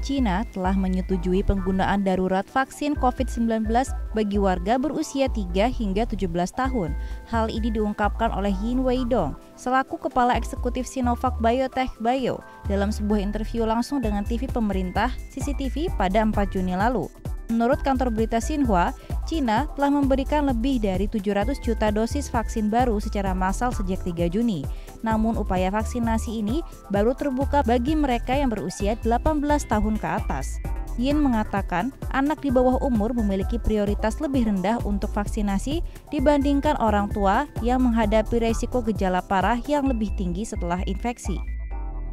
China telah menyetujui penggunaan darurat vaksin COVID-19 bagi warga berusia 3 hingga 17 tahun. Hal ini diungkapkan oleh Yin Weidong, selaku Kepala Eksekutif Sinovac Biotech Bio, dalam sebuah interview langsung dengan TV pemerintah CCTV pada 4 Juni lalu. Menurut kantor berita Xinhua, China telah memberikan lebih dari 700 juta dosis vaksin baru secara massal sejak 3 Juni. Namun upaya vaksinasi ini baru terbuka bagi mereka yang berusia 18 tahun ke atas. Yin mengatakan, anak di bawah umur memiliki prioritas lebih rendah untuk vaksinasi dibandingkan orang tua yang menghadapi resiko gejala parah yang lebih tinggi setelah infeksi.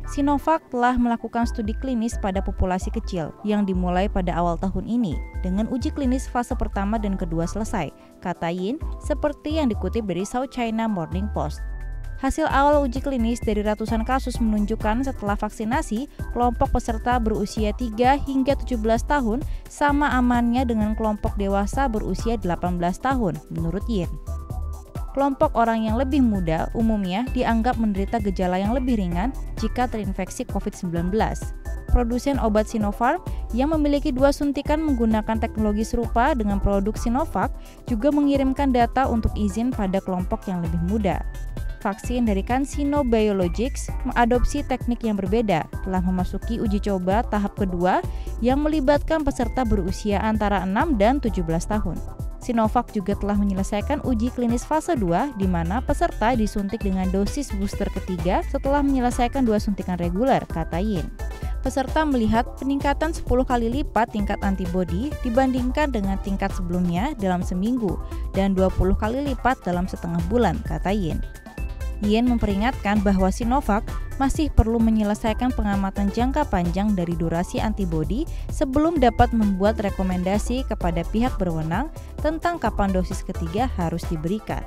Sinovac telah melakukan studi klinis pada populasi kecil yang dimulai pada awal tahun ini dengan uji klinis fase pertama dan kedua selesai, kata Yin, seperti yang dikutip dari South China Morning Post. Hasil awal uji klinis dari ratusan kasus menunjukkan setelah vaksinasi, kelompok peserta berusia 3 hingga 17 tahun sama amannya dengan kelompok dewasa berusia 18 tahun, menurut Yin. Kelompok orang yang lebih muda umumnya dianggap menderita gejala yang lebih ringan jika terinfeksi COVID-19. Produsen obat Sinopharm yang memiliki 2 suntikan menggunakan teknologi serupa dengan produk Sinovac juga mengirimkan data untuk izin pada kelompok yang lebih muda. Vaksin dari CanSino Biologics mengadopsi teknik yang berbeda, telah memasuki uji coba tahap kedua yang melibatkan peserta berusia antara 6 dan 17 tahun. Sinovac juga telah menyelesaikan uji klinis fase 2 di mana peserta disuntik dengan dosis booster ketiga setelah menyelesaikan 2 suntikan reguler, kata Yin. Peserta melihat peningkatan 10 kali lipat tingkat antibodi dibandingkan dengan tingkat sebelumnya dalam seminggu dan 20 kali lipat dalam setengah bulan, kata Yin. Yin memperingatkan bahwa Sinovac masih perlu menyelesaikan pengamatan jangka panjang dari durasi antibodi sebelum dapat membuat rekomendasi kepada pihak berwenang tentang kapan dosis ketiga harus diberikan.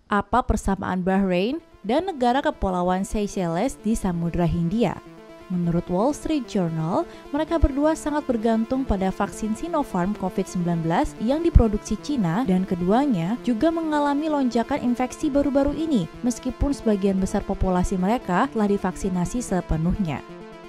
Apa persamaan Bahrain dan negara kepulauan Seychelles di Samudra Hindia? Menurut Wall Street Journal, mereka berdua sangat bergantung pada vaksin Sinopharm COVID-19 yang diproduksi China dan keduanya juga mengalami lonjakan infeksi baru-baru ini meskipun sebagian besar populasi mereka telah divaksinasi sepenuhnya.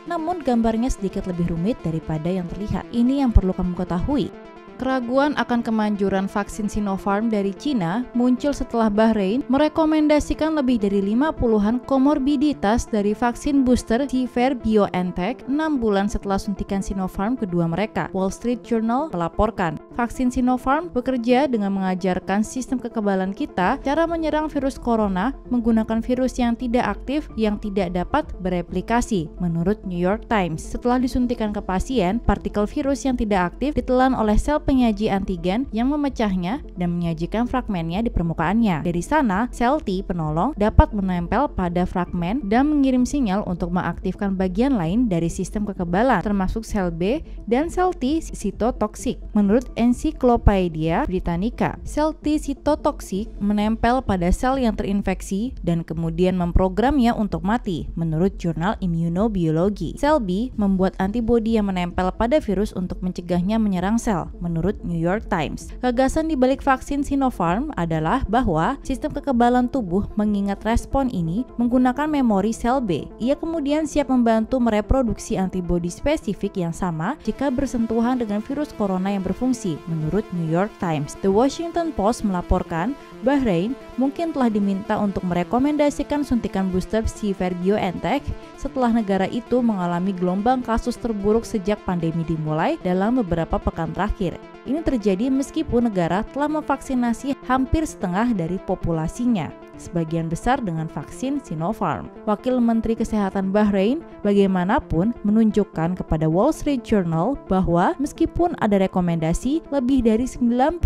Namun gambarnya sedikit lebih rumit daripada yang terlihat. Ini yang perlu kamu ketahui. Keraguan akan kemanjuran vaksin Sinopharm dari China muncul setelah Bahrain merekomendasikan lebih dari 50-an komorbiditas dari vaksin booster Pfizer-BioNTech 6 bulan setelah suntikan Sinopharm kedua mereka. Wall Street Journal melaporkan, vaksin Sinopharm bekerja dengan mengajarkan sistem kekebalan kita cara menyerang virus corona menggunakan virus yang tidak aktif yang tidak dapat bereplikasi, menurut New York Times. Setelah disuntikan ke pasien, partikel virus yang tidak aktif ditelan oleh sel penyaji antigen yang memecahnya dan menyajikan fragmennya di permukaannya. Dari sana, sel T penolong dapat menempel pada fragmen dan mengirim sinyal untuk mengaktifkan bagian lain dari sistem kekebalan, termasuk sel B dan sel T sitotoksik. Menurut Encyclopedia Britannica, sel T sitotoksik menempel pada sel yang terinfeksi dan kemudian memprogramnya untuk mati, menurut jurnal Immunobiologi. Sel B membuat antibodi yang menempel pada virus untuk mencegahnya menyerang sel, menurut New York Times. Gagasan di balik vaksin Sinopharm adalah bahwa sistem kekebalan tubuh mengingat respon ini menggunakan memori sel B. Ia kemudian siap membantu mereproduksi antibodi spesifik yang sama jika bersentuhan dengan virus corona yang berfungsi, menurut New York Times. The Washington Post melaporkan Bahrain mungkin telah diminta untuk merekomendasikan suntikan booster Pfizer-BioNTech setelah negara itu mengalami gelombang kasus terburuk sejak pandemi dimulai dalam beberapa pekan terakhir. Ini terjadi meskipun negara telah memvaksinasi hampir setengah dari populasinya, sebagian besar dengan vaksin Sinopharm. Wakil Menteri Kesehatan Bahrain bagaimanapun menunjukkan kepada Wall Street Journal bahwa meskipun ada rekomendasi, lebih dari 90%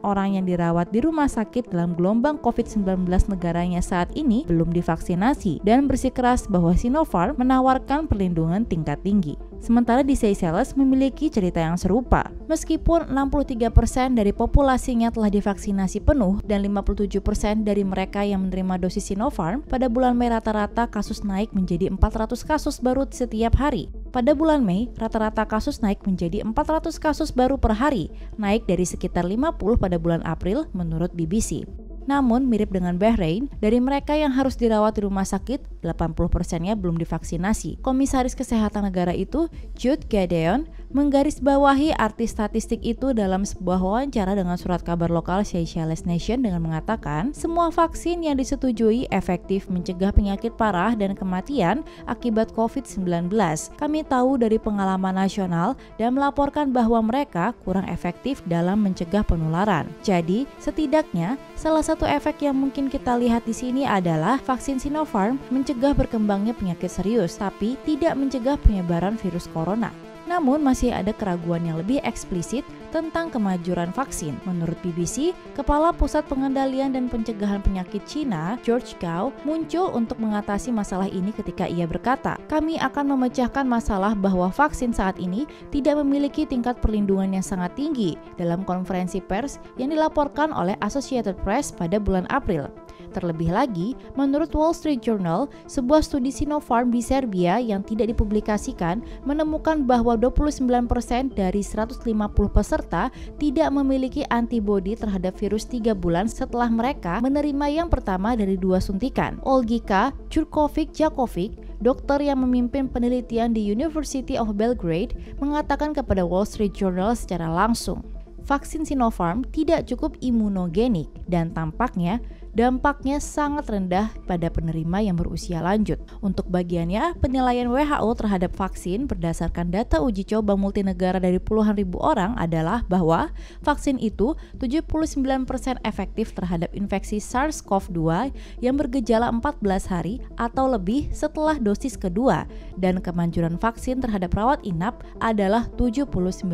orang yang dirawat di rumah sakit dalam gelombang COVID-19 negaranya saat ini belum divaksinasi dan bersikeras bahwa Sinopharm menawarkan perlindungan tingkat tinggi. Sementara di Seychelles memiliki cerita yang serupa. Meskipun 63% dari populasinya telah divaksinasi penuh dan 57% dari mereka yang menerima dosis Sinopharm, pada bulan Mei rata-rata kasus naik menjadi 400 kasus baru setiap hari. Pada bulan Mei, rata-rata kasus naik menjadi 400 kasus baru per hari, naik dari sekitar 50 pada bulan April menurut BBC. Namun mirip dengan Bahrain, dari mereka yang harus dirawat di rumah sakit, 80%-nya belum divaksinasi. Komisaris Kesehatan Negara itu, Jude Gedeon, menggarisbawahi arti statistik itu dalam sebuah wawancara dengan surat kabar lokal Seychelles Nation dengan mengatakan, semua vaksin yang disetujui efektif mencegah penyakit parah dan kematian akibat COVID-19. Kami tahu dari pengalaman nasional dan melaporkan bahwa mereka kurang efektif dalam mencegah penularan. Jadi, setidaknya salah satu efek yang mungkin kita lihat di sini adalah vaksin Sinopharm mencegah berkembangnya penyakit serius, tapi tidak mencegah penyebaran virus corona. Namun masih ada keraguan yang lebih eksplisit tentang kemajuran vaksin. Menurut BBC, Kepala Pusat Pengendalian dan Pencegahan Penyakit Cina, George Gao, muncul untuk mengatasi masalah ini ketika ia berkata, "Kami akan memecahkan masalah bahwa vaksin saat ini tidak memiliki tingkat perlindungan yang sangat tinggi," dalam konferensi pers yang dilaporkan oleh Associated Press pada bulan April. Terlebih lagi, menurut Wall Street Journal, sebuah studi Sinopharm di Serbia yang tidak dipublikasikan menemukan bahwa 29% dari 150 peserta tidak memiliki antibodi terhadap virus 3 bulan setelah mereka menerima yang pertama dari 2 suntikan. Olgica Jurkovic-Jakovic, dokter yang memimpin penelitian di University of Belgrade, mengatakan kepada Wall Street Journal secara langsung, vaksin Sinopharm tidak cukup imunogenik dan tampaknya dampaknya sangat rendah pada penerima yang berusia lanjut. Untuk bagiannya, penilaian WHO terhadap vaksin berdasarkan data uji coba multinegara dari puluhan ribu orang adalah bahwa vaksin itu 79% efektif terhadap infeksi SARS-CoV-2 yang bergejala 14 hari atau lebih setelah dosis kedua, dan kemanjuran vaksin terhadap rawat inap adalah 79%.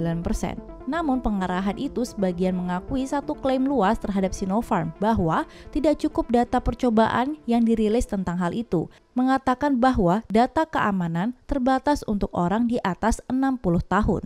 Namun pengarahan itu sebagian mengakui satu klaim luas terhadap Sinopharm bahwa tidak cukup data percobaan yang dirilis tentang hal itu, mengatakan bahwa data keamanan terbatas untuk orang di atas 60 tahun.